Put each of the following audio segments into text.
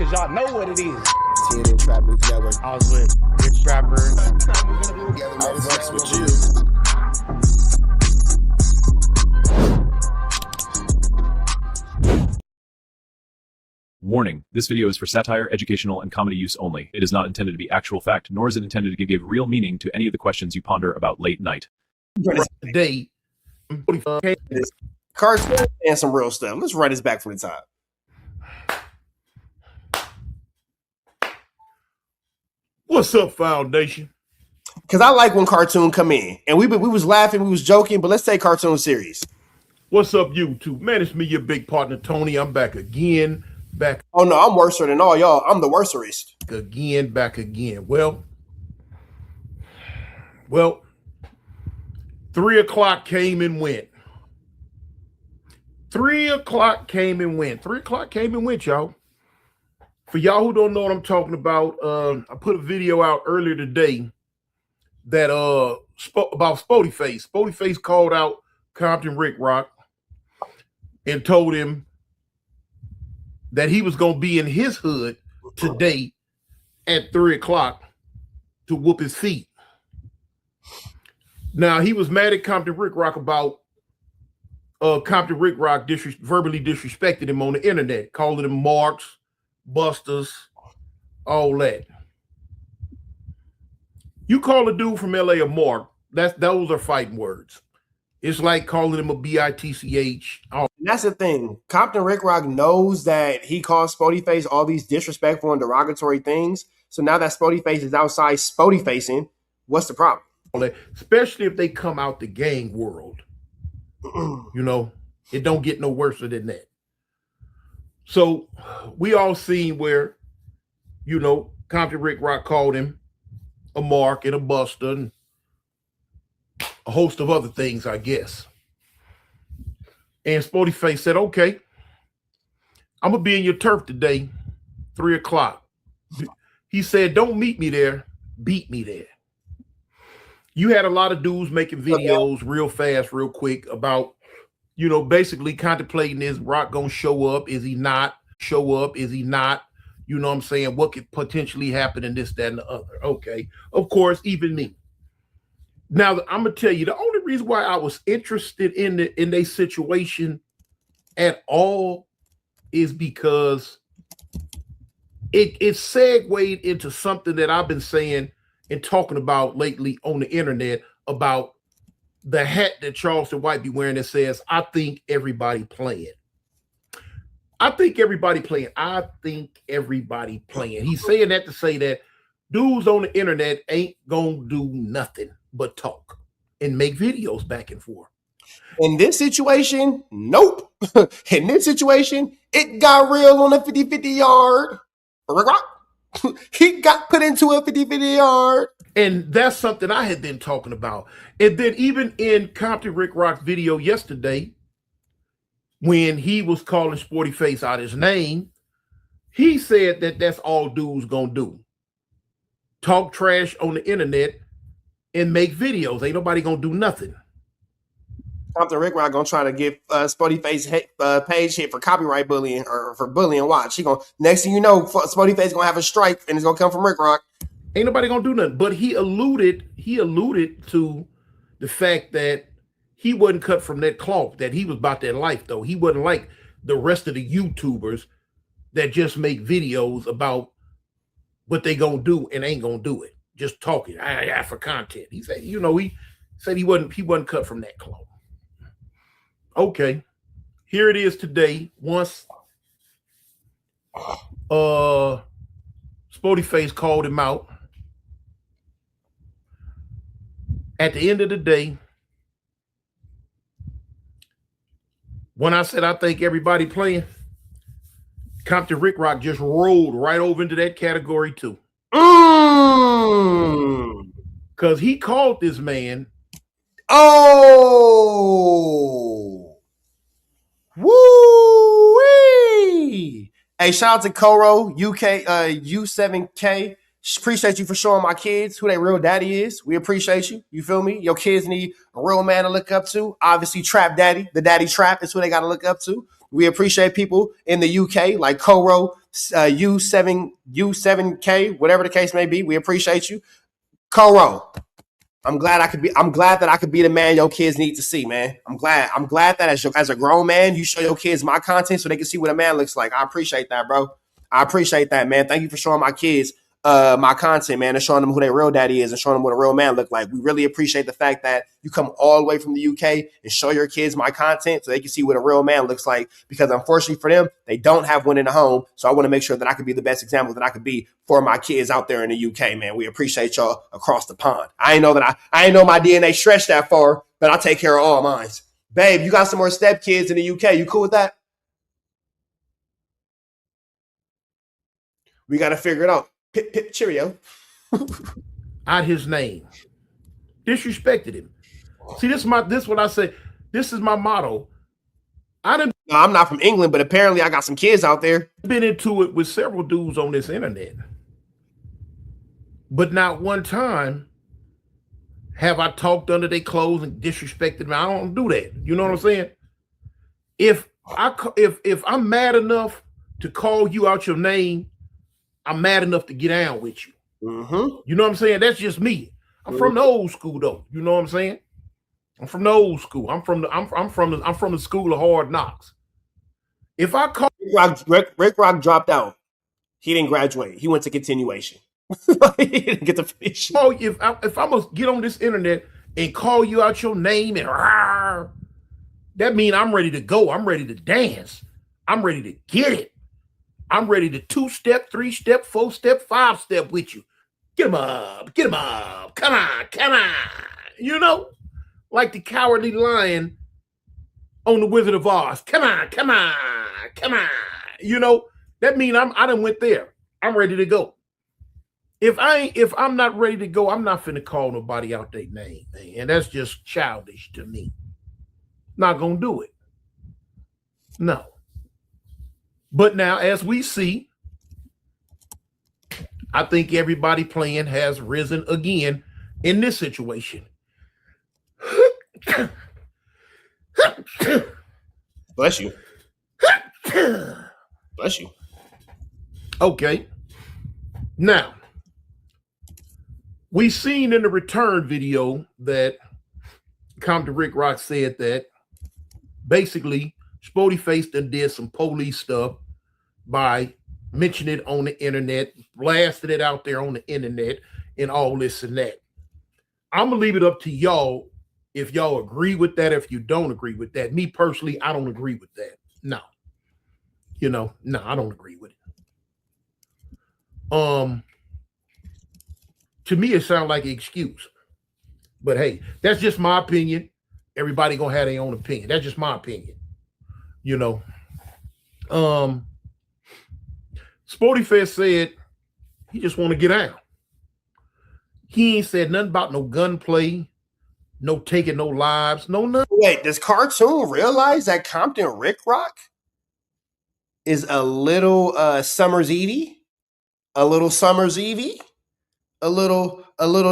because y'all know what it is. TNN Trap News Network. I was with Ricc Rocc. I fucks with you. Warning, this video is for satire, educational, and comedy use only. It is not intended to be actual fact, nor is it intended to give real meaning to any of the questions you ponder about late night. Today, Carson and some real stuff. Let's run this back from the top. what's up, Foundation? Because I like when Cartoon come in. And we was laughing, we was joking, but let's take Cartoon serious. What's up, YouTube? Man, it's me, your big partner, Tony. I'm back again. Oh, no, I'm worser than all y'all. I'm the worserist. Back again. Well, 3 o'clock came and went. 3 o'clock came and went. 3 o'clock came and went, y'all. For y'all who don't know what I'm talking about, I put a video out earlier today that about Spody Face. Spody Face called out Compton Ricc Rocc and told him that he was going to be in his hood today at 3 o'clock to whoop his feet. Now, he was mad at Compton Ricc Rocc about Compton Ricc Rocc verbally disrespected him on the internet, calling him marks, busters, all that. You call a dude from LA a mark, those are fighting words. It's like calling him a bitch. And that's the thing. Compton Ricc Rocc knows that he calls Spody Face all these disrespectful and derogatory things. So now that Spody Face is outside Spody facing, what's the problem? Especially if they come out the gang world. You know, it don't get no worse than that. So we all seen where, you know, Compton Ricc Rocc called him a mark and a buster and a host of other things, I guess. And Spody Face said, okay, I'm going to be in your turf today, 3 o'clock. He said, don't meet me there, beat me there. You had a lot of dudes making videos real fast, real quick about, you know, basically contemplating, is Rock going to show up? Is he not? Show up? Is he not? You know what I'm saying? What could potentially happen in this, that, and the other? Okay. Of course, even me. Now, I'm going to tell you, the only reason why I was interested in their situation at all is because it segued into something that I've been saying and talking about lately on the internet about the hat that Charleston White be wearing that says, I think everybody playing. I think everybody playing. I think everybody playing. He's saying that to say that dudes on the internet ain't gonna do nothing but talk and make videos back and forth. In this situation, nope. In this situation, it got real on a 50-50 yard. He got put into a 50-50 yard. And that's something I had been talking about. And then even in Compton Ricc Rocc's video yesterday, when he was calling Spody Face out his name, he said that that's all dudes gonna do. Talk trash on the internet and make videos. Ain't nobody gonna do nothing. Compton Ricc Rocc gonna try to get Spody Face page hit for copyright bullying or for bullying. Watch, he gonna, next thing you know, Spody Face gonna have a strike and it's gonna come from Ricc Rocc. Ain't nobody gonna do nothing. But he alluded to the fact that he wasn't cut from that cloth, that he was about that life, though. He wasn't like the rest of the YouTubers that just make videos about what they gonna do and ain't gonna do it. Just talking for content. He said, you know, he said he wasn't cut from that cloth. Okay, here it is today. Once Spody Face called him out. At the end of the day, when I said I think everybody playing, Compton Ricc Rocc just rolled right over into that category too. Because he called this man. Oh, woo-wee. Hey, shout out to Koro, UK, U7K. Appreciate you for showing my kids who their real daddy is. We appreciate you. You feel me? Your kids need a real man to look up to. Obviously, Trap Daddy, the Daddy Trap is who they got to look up to. We appreciate people in the UK like Koro, U7K, whatever the case may be. We appreciate you. Coro, I'm glad that I could be the man your kids need to see, man. I'm glad that as a grown man, you show your kids my content so they can see what a man looks like. I appreciate that, bro. I appreciate that, man. Thank you for showing my kids my content, man, and showing them who their real daddy is and showing them what a real man look like. We really appreciate the fact that you come all the way from the UK and show your kids my content so they can see what a real man looks like, because unfortunately for them, they don't have one in the home. So I want to make sure that I can be the best example that I could be for my kids out there in the UK, man. We appreciate y'all across the pond. I ain't know my DNA stretched that far, but I'll take care of all mine. Babe, you got some more stepkids in the UK. You cool with that? We got to figure it out. Pip, pip, cheerio. Out his name. Disrespected him. See, this what I say. This is my motto. No, I'm not from England, but apparently I got some kids out there. Been into it with several dudes on this internet. But not one time have I talked under their clothes and disrespected them. I don't do that. You know what I'm saying? If I'm mad enough to call you out your name, I'm mad enough to get down with you. Mm-hmm. You know what I'm saying? That's just me. I'm from the old school, though. You know what I'm saying? I'm from the old school. I'm from the school of hard knocks. If I call Ricc Rocc dropped out. He didn't graduate. He went to continuation. He didn't get to finish. Oh, if I must get on this internet and call you out your name and that means I'm ready to go. I'm ready to dance. I'm ready to get it. I'm ready to 2-step, 3-step, 4-step, 5-step with you. Get him up. Get him up. Come on. Come on. You know, like the cowardly lion on the Wizard of Oz. Come on. Come on. Come on. You know, that means I done went there. I'm ready to go. If I'm not ready to go, I'm not finna call nobody out their name, man. And that's just childish to me. Not gonna do it. No. But now, as we see, I think everybody playing has risen again in this situation. Bless you. Bless you. Okay. Now, we seen in the return video that Compton Ricc Rocc said that basically Spody Face done did some police stuff by mentioning it on the internet, blasted it out there on the internet, and all this and that. I'm gonna leave it up to y'all if y'all agree with that, if you don't agree with that. Me personally, I don't agree with that. No. You know, no, I don't agree with it. To me, it sounds like an excuse. But hey, that's just my opinion. Everybody gonna have their own opinion. That's just my opinion. You know. Spody Face said he just want to get out. He ain't said nothing about no gunplay, no taking no lives, no nothing. Wait, does Cartoon realize that Compton Ricc Rocc is a little Summer's Evie? A little Summer's Evie? A little,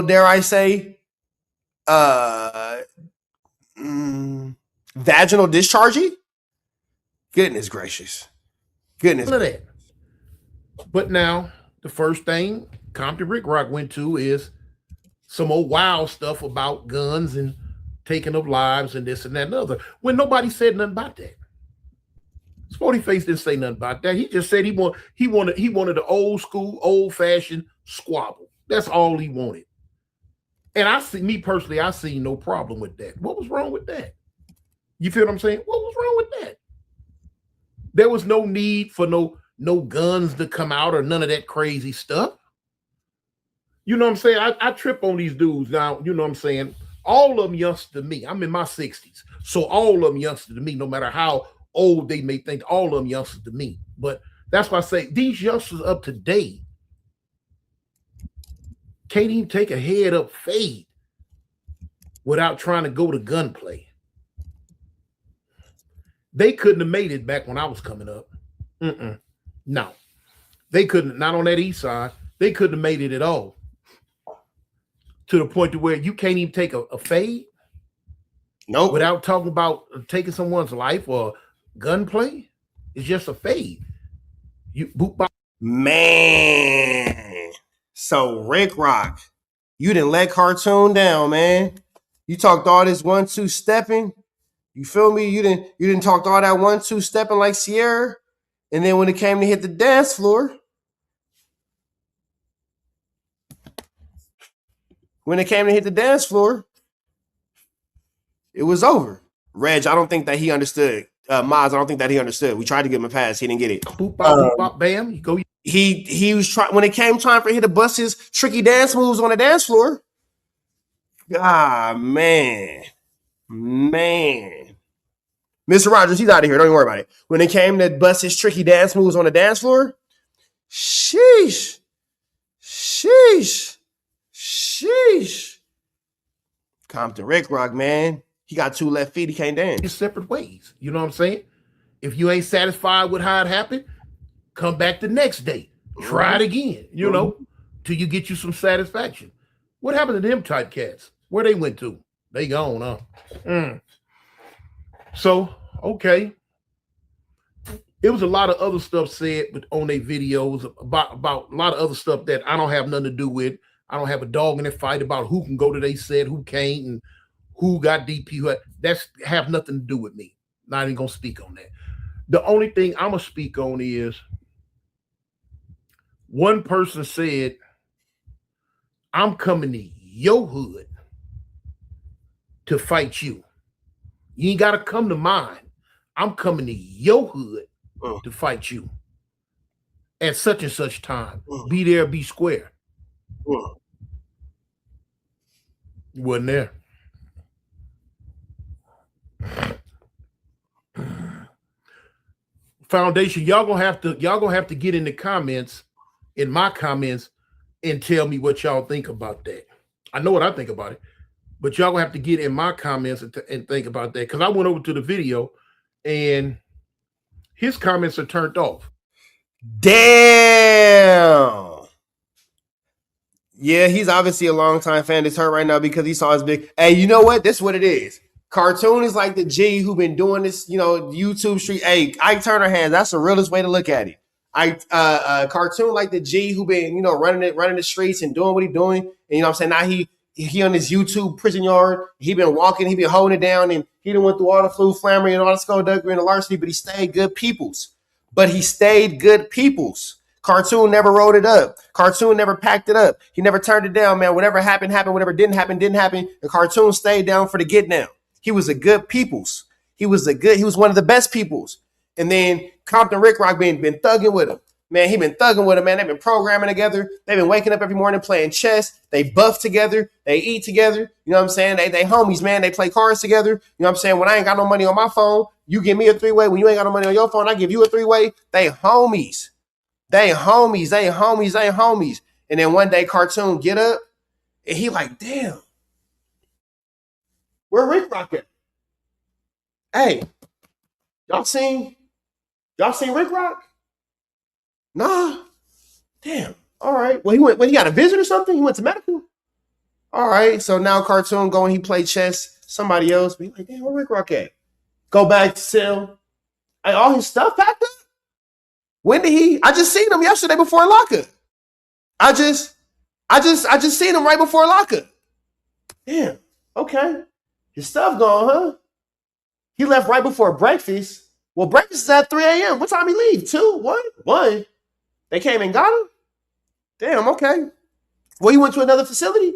dare I say, vaginal dischargey? Goodness gracious. Goodness. None of that. But now, the first thing Compton Ricc Rocc went to is some old wild stuff about guns and taking of lives and this and that and other, when nobody said nothing about that. Spody Face didn't say nothing about that. He just said he wanted the old school, old fashioned squabble. That's all he wanted. And I see no problem with that. What was wrong with that? You feel what I'm saying? What was wrong with that? There was no need for no guns to come out or none of that crazy stuff. You know what I'm saying? I trip on these dudes now. You know what I'm saying? All of them youngster to me. I'm in my 60s. So all of them youngster to me, no matter how old they may think, all of them youngster to me. But that's why I say these youngsters up to date can't even take a head up fade without trying to go to gunplay. They couldn't have made it back when I was coming up. No, they couldn't. Not on that east side. They couldn't have made it at all. To the point to where you can't even take a fade. Nope. Without talking about taking someone's life or gunplay. It's just a fade. You boop bop. Man. So Ricc Rocc, you didn't let Cartoon down, man. You talked all this 1-2 stepping. You feel me? You didn't talk all that 1-2 stepping like Sierra. And then when it came to hit the dance floor, it was over. Reg, I don't think that he understood. Maz, I don't think that he understood. We tried to give him a pass. He didn't get it. Boop bop, bam. You go. He was trying when it came time for him to bust his tricky dance moves on the dance floor. Ah, man. Mr. Rogers, he's out of here. Don't even worry about it. When it came to bust his tricky dance moves on the dance floor, sheesh. Compton Ricc Rocc, man. He got 2 left feet. He can't dance. Separate ways. You know what I'm saying? If you ain't satisfied with how it happened, come back the next day. Try it again, you know, till you get you some satisfaction. What happened to them type cats? Where they went to? They gone, huh? So, okay. It was a lot of other stuff said on their videos about a lot of other stuff that I don't have nothing to do with. I don't have a dog in the fight about who can go to they set, who can't, and who got DP. That's have nothing to do with me. Not even gonna speak on that. The only thing I'm gonna speak on is one person said, I'm coming to your hood to fight you. You ain't gotta come to mine. I'm coming to your hood to fight you at such and such time. Be there, be square. You wasn't there. Foundation, y'all gonna have to get in the comments, in my comments, and tell me what y'all think about that. I know what I think about it, but y'all gonna have to get in my comments and think about that, because I went over to the video and his comments are turned off. Damn. Yeah, he's obviously a longtime fan that's hurt right now because he saw his big. Hey, you know what? This is what it is. Cartoon is like the G who been doing this, you know, YouTube street. Hey, Ike Turner hands. That's the realest way to look at it. Cartoon like the G who been, you know, running the streets and doing what he doing. And you know what I'm saying? Now he on his YouTube prison yard. He been walking. He been holding it down, and he done went through all the flu flammery and all the skullduggery and the larceny, but he stayed good peoples. Cartoon never wrote it up. Cartoon never packed it up. He never turned it down, man. Whatever happened. Whatever didn't happen. The Cartoon stayed down for the get down. He was a good peoples. He was one of the best peoples. And then Compton Ricc Rocc been thugging with him. Man, he been thugging with him, man. They've been programming together. They've been waking up every morning playing chess. They buff together. They eat together. You know what I'm saying? They homies, man. They play cards together. You know what I'm saying? When I ain't got no money on my phone, you give me a 3-way. When you ain't got no money on your phone, I give you a 3-way. They homies. And then one day Cartoon get up and he like, damn, where Ricc Rocc at? Hey, y'all seen Ricc Rocc? Nah. Damn. All right. Well, he got a visit or something? He went to medical? All right. So now Cartoon going, he played chess. Somebody else be like, damn, where Ricc Rocc at? Go back to cell. Hey, all his stuff packed up? When did he? I just seen him yesterday before lockup. I just seen him right before lockup. Damn. Okay. His stuff gone, huh? He left right before breakfast. Well, breakfast is at 3 a.m. What time he leave? 2? 1? 1. They came and got him? Damn, okay. Well, he went to another facility?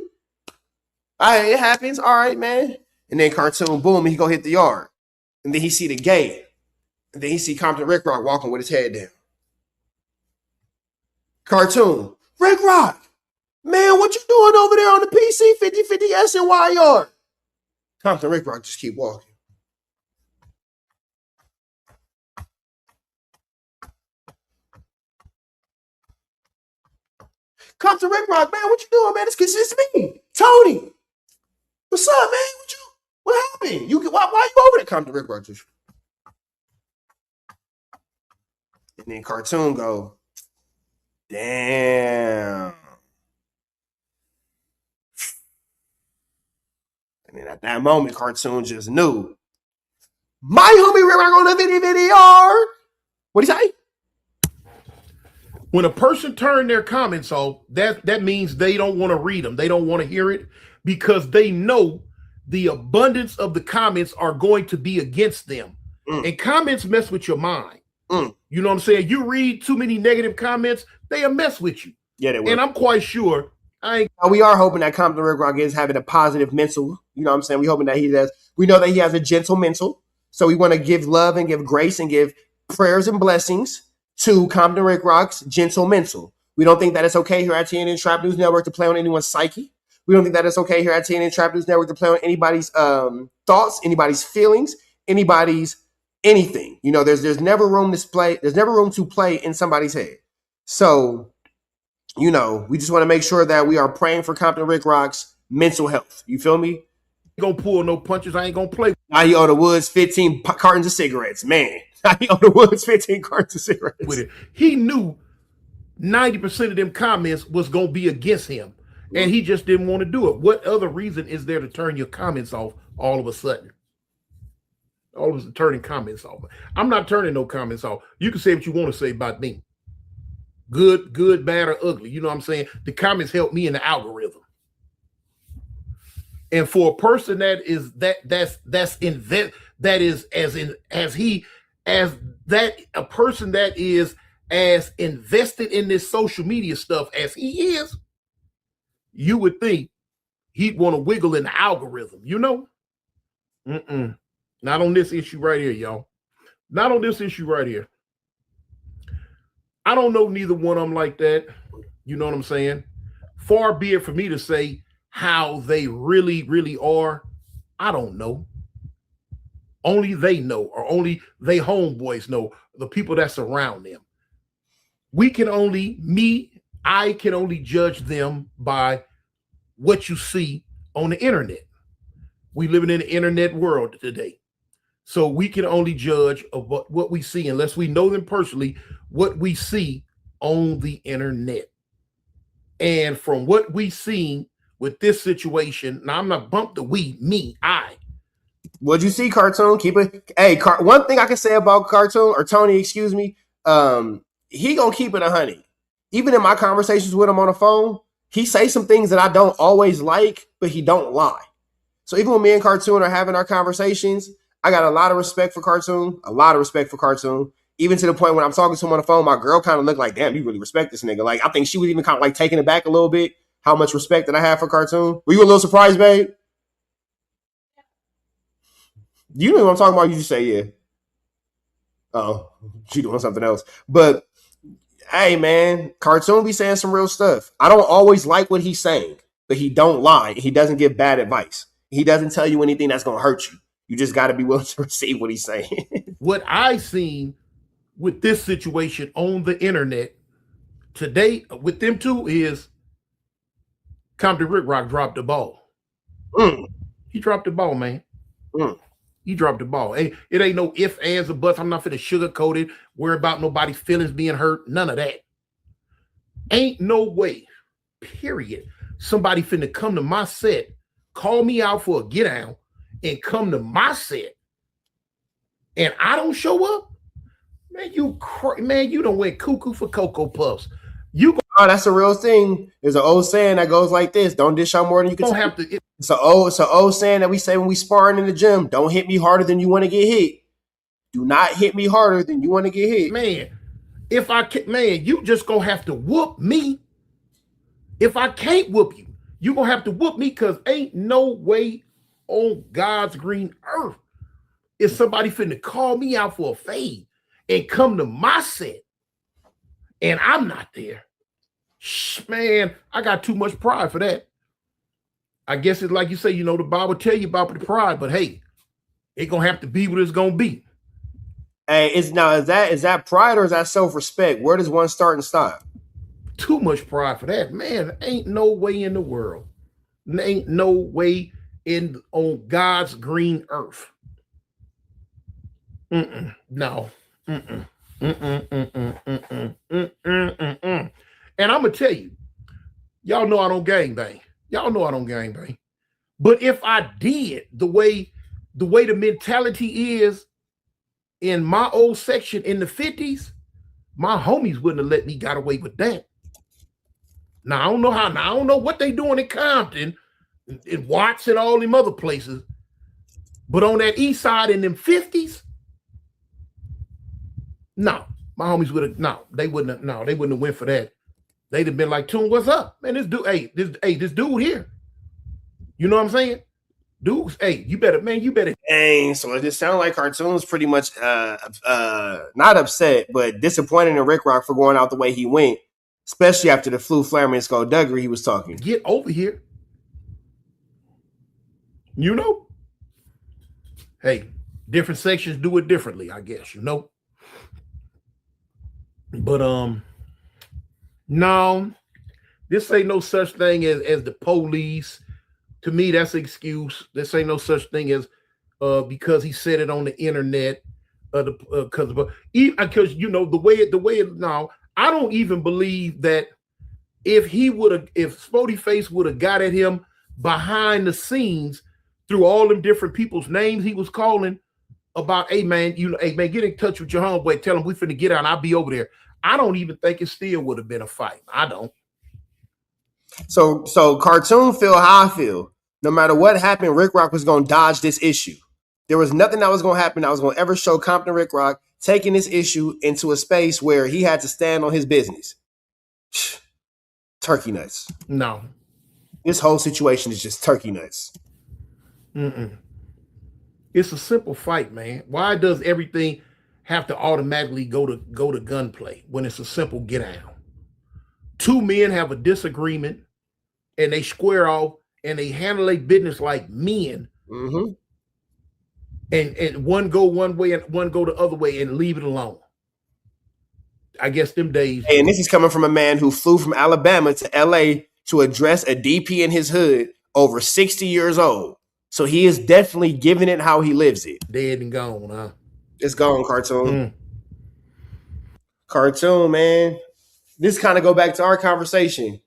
All right, it happens. All right, man. And then Cartoon, boom, and he go hit the yard. And then he see the gate. And then he see Compton Ricc Rocc walking with his head down. Cartoon, Ricc Rocc, man, what you doing over there on the PC 5050 SNY yard? Compton Ricc Rocc just keep walking. Compton Ricc Rocc, man, what you doing, man? It's me, Tony. What's up, man? What happened? Why you over there, Compton Ricc Rocc? Just... And then Cartoon go, damn. And then at that moment, Cartoon just knew. My homie Ricc Rocc on the video. What'd he say? When a person turn their comments off, that means they don't want to read them. They don't want to hear it because they know the abundance of the comments are going to be against them. And comments mess with your mind. You know what I'm saying? You read too many negative comments, they'll mess with you. Yeah, they will. And I'm quite sure we are hoping that Compton Ricc Rocc is having a positive mental. You know what I'm saying? We're hoping that he does. We know that he has a gentle mental. So we want to give love and give grace and give prayers and blessings to Compton Ricc Rocc's gentle mental. We don't think that it's okay here at TNN Trap News Network to play on anyone's psyche. We don't think that it's okay here at TNN Trap News Network to play on anybody's thoughts, anybody's feelings, anybody's anything. You know, there's never room to play. There's never room to play in somebody's head. So, you know, we just want to make sure that we are praying for Compton Ricc Rocc's mental health. You feel me? Gonna pull no punches. I ain't gonna play. Now he owe the Woods 15 cartons of cigarettes, man. Now he owe the Woods 15 cartons of cigarettes. With it. He knew 90% of them comments was gonna be against him, and he just didn't want to do it. What other reason is there to turn your comments off all of a sudden? All of us turning comments off. I'm not turning no comments off. You can say what you want to say about me. Good, bad, or ugly. You know what I'm saying? The comments help me in the algorithm. And for a person that is a person that is as invested in this social media stuff as he is, you would think he'd want to wiggle in the algorithm, you know? Not on this issue right here, y'all. Not on this issue right here. I don't know neither one of them like that. You know what I'm saying? Far be it for me to say how they really, really are. I don't know. Only they know, or only they homeboys know, the people that surround them. I can only judge them by what you see on the internet. We living in the internet world today. So we can only judge of what we see, unless we know them personally, what we see on the internet. And from what we seen with this situation, now I'm not bumped the we, me, I. What'd you see, Cartoon? Keep it. Hey, one thing I can say about Cartoon, or Tony, excuse me, he gonna keep it 100. Even in my conversations with him on the phone, he say some things that I don't always like, but he don't lie. So even when me and Cartoon are having our conversations, I got a lot of respect for Cartoon, even to the point when I'm talking to him on the phone, my girl kind of looked like, damn, you really respect this nigga. Like, I think she was even kind of like taken aback a little bit, how much respect that I have for Cartoon. Were you a little surprised, babe? You know what I'm talking about? You just say, yeah. Oh, she doing something else. But, hey, man, Cartoon be saying some real stuff. I don't always like what he's saying, but he don't lie. He doesn't give bad advice. He doesn't tell you anything that's going to hurt you. You just got to be willing to receive what he's saying. What I seen with this situation on the internet today with them two is Compton Ricc Rocc dropped the ball. He dropped the ball, man. He dropped the ball. Hey, it ain't no ifs, ands, or buts. I'm not finna sugarcoat it, worry about nobody's feelings being hurt. None of that. Ain't no way, period, somebody finna come to my set, call me out for a get down, and come to my set, and I don't show up, man. You don't went cuckoo for Cocoa Puffs. Oh, that's a real thing. There's an old saying that goes like this: "Don't dish out more than you can." It's an old saying that we say when we sparring in the gym. Don't hit me harder than you want to get hit. Do not hit me harder than you want to get hit, man. If I can, man, you just gonna have to whoop me. If I can't whoop you, you gonna have to whoop me, because ain't no way on God's green earth is somebody finna call me out for a fade and come to my set and I'm not there. Man, I got too much pride for that. I guess it's like you say, you know, the Bible tell you about the pride, but hey, it gonna have to be what it's gonna be. Hey, is that pride or is that self-respect? Where does one start and stop? Too much pride for that, man. Ain't no way in the world. Ain't no way on God's green earth. No. And I'm gonna tell you, y'all know I don't gangbang. Y'all know I don't gangbang. But if I did, the way the mentality is in my old section in the 50s, My homies wouldn't have let me got away with that. Now I don't know how. Now I don't know what they doing in Compton, in Watts, and all them other places. But on that east side in them 50s, no, my homies would have. No, they wouldn't have. No, they wouldn't have went for that. They'd have been like, "Tune, what's up, man? This dude, this dude here. You know what I'm saying? Dudes, hey, you better. Dang, so it just sounded like Cartoon's pretty much not upset, but disappointed in Ricc Rocc for going out the way he went, especially after the flu flamer and skullduggery he was talking. Get over here. You know? Hey, different sections do it differently, I guess, you know. But no, this ain't no such thing as the police. To me, that's an excuse. This ain't no such thing as because he said it on the internet. Because you know the way it now, I don't even believe that if Spody Face would have got at him behind the scenes through all them different people's names he was calling about, hey man, get in touch with your homeboy, tell him we finna get out and I'll be over there. I don't even think it still would have been a fight. I don't. So Cartoon feel how I feel. No matter what happened, Ricc Rocc was going to dodge this issue. There was nothing that was going to happen that was going to ever show Compton Ricc Rocc taking this issue into a space where he had to stand on his business. Turkey nuts. No. This whole situation is just turkey nuts. It's a simple fight, man. Why does everything have to automatically go to gunplay when it's a simple get down? Two men have a disagreement and they square off and they handle their business like men. Mm-hmm. And one go one way and one go the other way and leave it alone. I guess them days. Hey, and this is coming from a man who flew from Alabama to LA to address a DP in his hood, over 60 years old. So he is definitely giving it how he lives it. Dead and gone, huh? It's gone, Cartoon. Cartoon, man. This kind of go back to our conversation.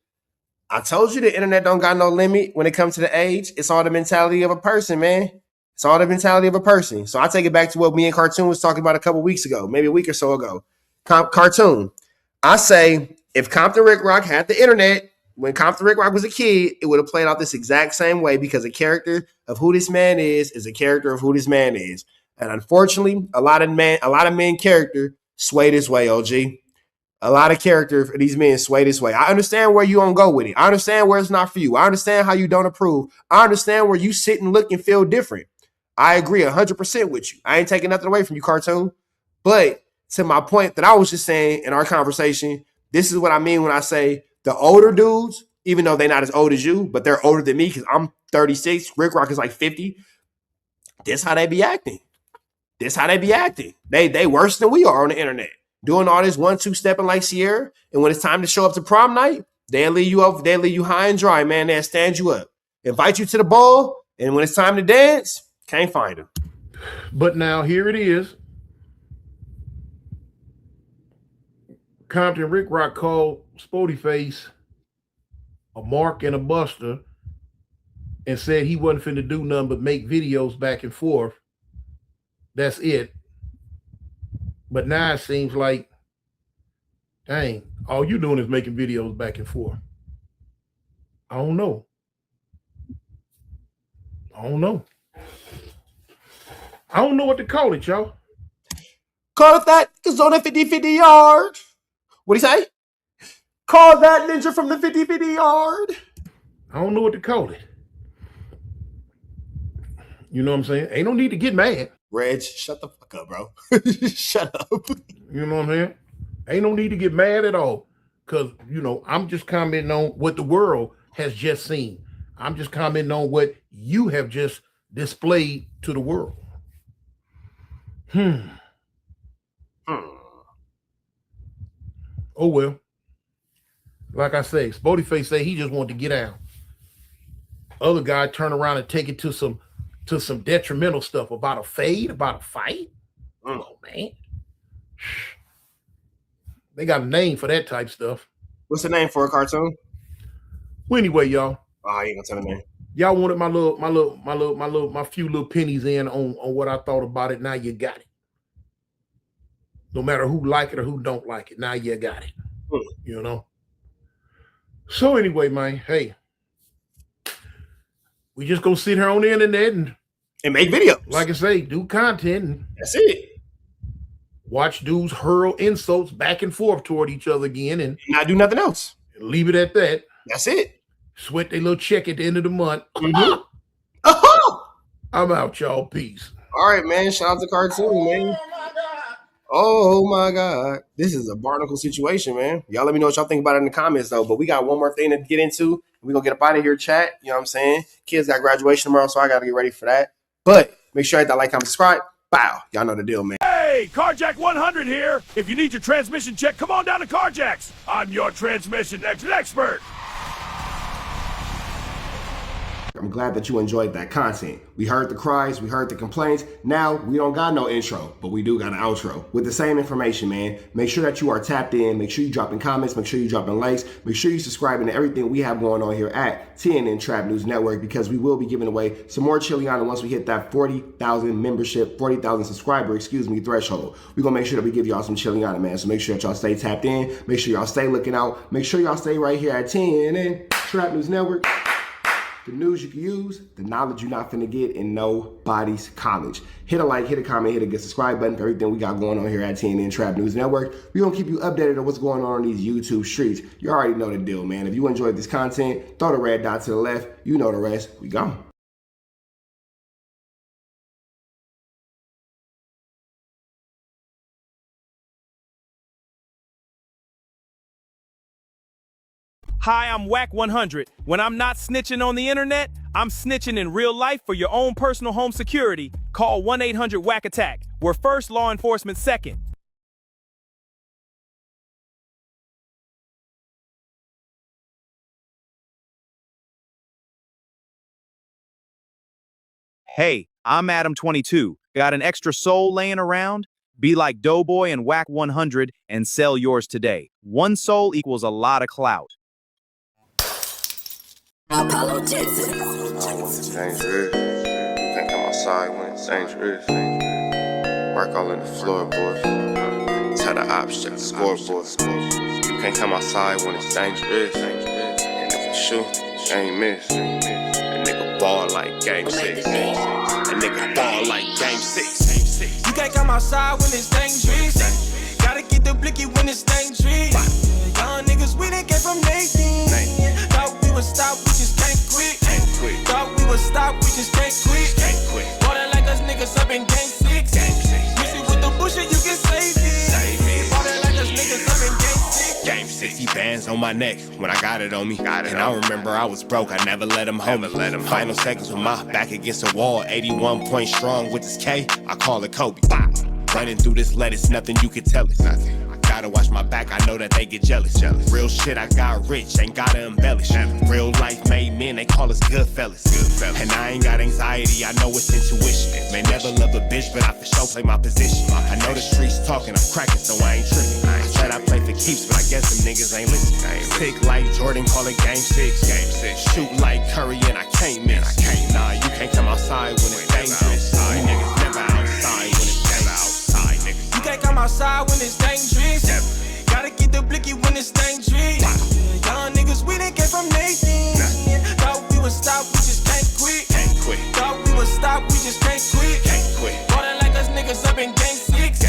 I told you the internet don't got no limit when it comes to the age. It's all the mentality of a person, man. It's all the mentality of a person. So I take it back to what me and Cartoon was talking about a couple weeks ago, maybe a week or so ago. Cartoon, I say if Compton Ricc Rocc had the internet, when Compton Ricc Rocc was a kid, it would have played out this exact same way because a character of who this man is a character of who this man is. And unfortunately, a lot of men character sway this way, OG. A lot of character for these men sway this way. I understand where you don't go with it. I understand where it's not for you. I understand how you don't approve. I understand where you sit and look and feel different. I agree 100% with you. I ain't taking nothing away from you, Cartoon. But to my point that I was just saying in our conversation, this is what I mean when I say the older dudes, even though they're not as old as you, but they're older than me because I'm 36. Ricc Rocc is like 50. This how they be acting. They worse than we are on the internet. Doing all this 1-2 stepping like Sierra, and when it's time to show up to prom night, they'll leave you high and dry, man. They'll stand you up, invite you to the ball, and when it's time to dance, can't find them. But now here it is. Compton Ricc Rocc called Spody Face a mark and a buster and said he wasn't finna do nothing but make videos back and forth. That's it. But now it seems like, dang, all you doing is making videos back and forth. I don't know. I don't know what to call it, y'all. Call it that, it's on the 50-50 yard. What'd he say? Call that ninja from the 50-50 yard. I don't know what to call it. You know what I'm saying? Ain't no need to get mad. Reg, shut the fuck up, bro. Shut up. You know what I'm saying? Ain't no need to get mad at all. Because, I'm just commenting on what the world has just seen. I'm just commenting on what you have just displayed to the world. Oh, well. Like I say, Spody Face say he just wanted to get out. Other guy turn around and take it to some detrimental stuff about a fade, about a fight. Oh, man. They got a name for that type stuff. What's the name for a Cartoon? Well, anyway, y'all. Oh, you ain't gonna tell the name. Y'all wanted my few little pennies in on what I thought about it. Now you got it. no matter who like it or who don't like it. Now you got it, you know. So anyway, man, hey, we just gonna sit here on the internet and make videos. Like I say, do content. And that's it. Watch dudes hurl insults back and forth toward each other again and not do nothing else. Leave it at that. That's it. Sweat their little check at the end of the month. Mm-hmm. I'm out, y'all. Peace. All right, man. Shout out to Cartoon, man. Oh my God. This is a barnacle situation, man. Y'all let me know what y'all think about it in the comments, though. But we got one more thing to get into. We're going to get up out of here, chat. You know what I'm saying? Kids got graduation tomorrow, so I got to get ready for that. But make sure you hit that like, comment, subscribe. Bow. Y'all know the deal, man. Hey, Carjack 100 here. If you need your transmission check, come on down to Carjack's. I'm your transmission expert. I'm glad that you enjoyed that content. We heard the cries, we heard the complaints. Now we don't got no intro, but we do got an outro with the same information, man. Make sure that you are tapped in. Make sure you dropping comments. Make sure you dropping likes. Make sure you subscribing to everything we have going on here at TNN Trap News Network, because we will be giving away some more Chiliana once we hit that 40,000 membership, 40,000 subscriber, threshold. We're gonna make sure that we give y'all some Chiliana, man. So make sure that y'all stay tapped in. Make sure y'all stay looking out. Make sure y'all stay right here at TNN Trap News Network. The news you can use, the knowledge you're not finna get in nobody's college. Hit a like, hit a comment, hit a good subscribe button for everything we got going on here at TNN Trap News Network. We're gonna keep you updated on what's going on these YouTube streets. You already know the deal, man. If you enjoyed this content, throw the red dot to the left. You know the rest. We gone. Hi, I'm Whack 100. When I'm not snitching on the internet, I'm snitching in real life for your own personal home security. Call 1-800-WACK-ATTACK. We're first, law enforcement second. Hey, I'm Adam22. Got an extra soul laying around? Be like Doughboy and Whack 100 and sell yours today. One soul equals a lot of clout. Apollo Jackson. It's dangerous. You can't come outside when it's dangerous. Work all in the floorboards. Tell the ops check the scoreboard. You can't come outside when it's dangerous. And if you shoot, you ain't miss. A nigga ball like game 6. A nigga ball like game 6. You can't come outside when it's dangerous. Gotta get the blicky when it's dangerous. Young niggas, we didn't get from Nathan. Thought we would stop, we just can't quit. Thought we would stop, we just can't quit. Ballin' like us niggas up in game 6. Missy with the bullshit, you can save it. Ballin' like us niggas up in game 6. Game 60 bands on my neck when I got it on me. And I remember I was broke, I never let them hold me. Final seconds with my back against the wall, 81 point strong with this K, I call it Kobe. Running through this lettuce, nothing you can tell us. Gotta watch my back, I know that they get jealous. Real shit, I got rich, ain't gotta embellish. Real life made men, they call us good fellas. And I ain't got anxiety, I know it's intuition. May never love a bitch, but I for sure play my position. I know the streets talking, I'm cracking, so I ain't tripping. I said I play for keeps, but I guess them niggas ain't listening. Sick like Jordan, call it game 6. Shoot like Curry, and I can't miss. Nah, you can't come outside when it's dangerous. You niggas never outside when it's dangerous. You can't come outside when it's dangerous. Gotta get the blicky when it's dangerous. Young niggas, we didn't get from Nathan. Thought we would stop, we just can't quit. Thought we would stop, we just can't quit. Ballin' like us niggas up in game 6.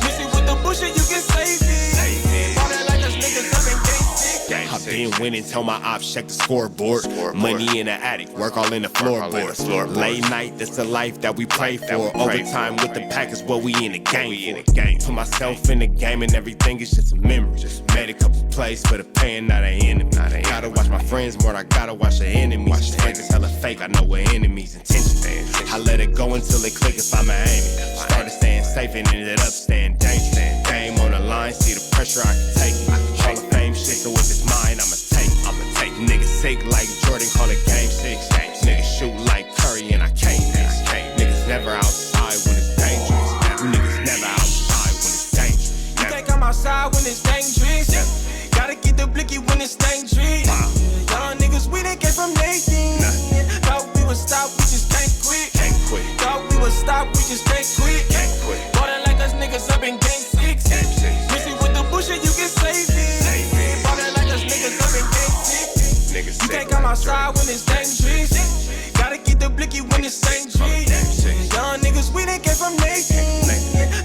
Missy with the bullshit, you can save it. Ballin' like us niggas up in game 6. I've been winning, tell my ops check the scoreboard. Money in the attic, work all in the floorboards. Late night, that's the life that we pray for. Overtime with the pack is what we in the game for. Put myself in the game and everything is just a memory. Just made a couple plays for the pain, not an enemy. Gotta watch my friends more, I gotta watch the enemies. These friends is hella fake, I know what enemies intentions. I let it go until it click if I'm aiming. Started staying safe and ended up staying dangerous. Game on the line, see the pressure I can take. Hall of Fame shit, so if it's mine, I'ma take. Niggas sick like Jordan, call it game 6. Niggas shoot like Curry and I can't miss. Niggas never outside when it's dangerous. You niggas never outside when it's dangerous. You can't come outside when it's dangerous. Gotta get the blicky when it's dangerous. Young niggas, we didn't get from Nathan. Thought we would stop, we just can't quit. Thought we would stop, we just can't quit. Ballin' like us niggas up in game 6. I'm outside when it's dangerous. Gotta get the blicky when it's dangerous. Young niggas, we didn't get from Nathan.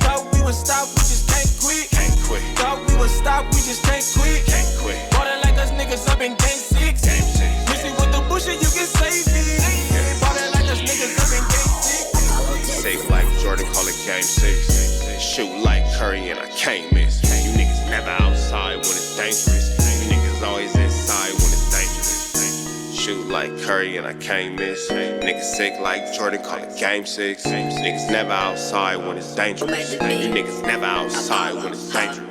Thought we would stop, we just can't quit. Thought we would stop, we just can't quit. Ballin' like us niggas up in game 6. Missing with the bullshit, you can save me. Ballin' like us niggas up in game 6. Safe like Jordan, call it game 6. Shoot like Curry and I can't miss. You niggas never outside when it's dangerous. You niggas always inside when it's dangerous. Shoot like Curry and I can't miss. Niggas sick like Jordan, call it game 6. Niggas never outside when it's dangerous. You niggas never outside when it's dangerous.